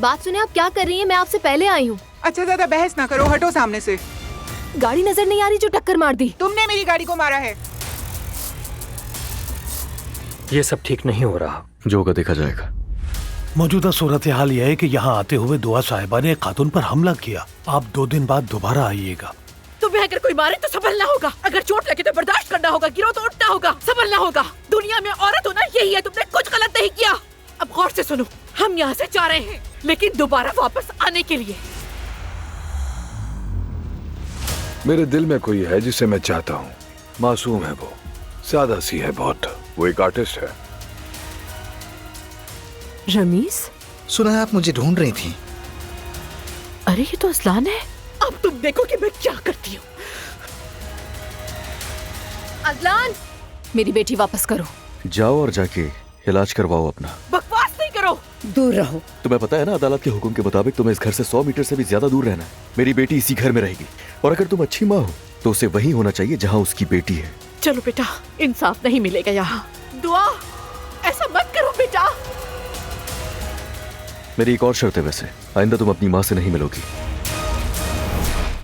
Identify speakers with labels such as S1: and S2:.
S1: बात सुने, आप क्या कर रही हैं? मैं आपसे पहले आई हूँ।
S2: अच्छा ज्यादा बहस ना करो, हटो सामने से।
S1: गाड़ी नजर नहीं आ रही जो टक्कर मार दी?
S2: तुमने मेरी गाड़ी को मारा है।
S3: ये सब ठीक नहीं हो रहा।
S4: जो होगा देखा जाएगा।
S5: मौजूदा सूरत हाल यह है कि यहाँ आते हुए दुआ साहिबा ने एक खातून पर हमला किया। आप 2 दिन बाद दोबारा आइएगा।
S6: तुम्हें अगर कोई मारे तो संभलना होगा, अगर चोट लगे तो बर्दाश्त करना होगा, गिरो तो उठना होगा, संभलना होगा। दुनिया में औरत होना यही है, तुमने कुछ गलत नहीं किया। अब गौर से सुनो, हम यहाँ से जा रहे हैं, लेकिन दोबारा वापस आने के लिए।
S7: मेरे दिल में कोई है जिसे मैं चाहता हूँ। मासूम है वो, सादा सी है बहुत। वो एक आर्टिस्ट है।
S6: रमीज,
S8: सुना है आप मुझे ढूंढ रही थी।
S6: अरे ये तो असलान है। अब तुम देखो कि मैं क्या करती हूँ।
S1: अजलान, मेरी बेटी वापस करो।
S4: जाओ और जाके इलाज करवाओ अपना।
S6: बकवास नहीं करो, दूर रहो।
S4: तुम्हें पता है ना, अदालत के हुक्म के मुताबिक तुम्हें इस घर से 100 मीटर से भी ज्यादा दूर रहना है। मेरी बेटी इसी घर में रहेगी, और अगर तुम अच्छी माँ हो तो उसे वही होना चाहिए जहाँ उसकी बेटी है।
S6: चलो बेटा, इंसाफ नहीं मिलेगा यहाँ। दुआ, ऐसा मत करो बेटा।
S4: मेरी एक और शर्त है वैसे, आइंदा तुम अपनी माँ से नहीं मिलोगी।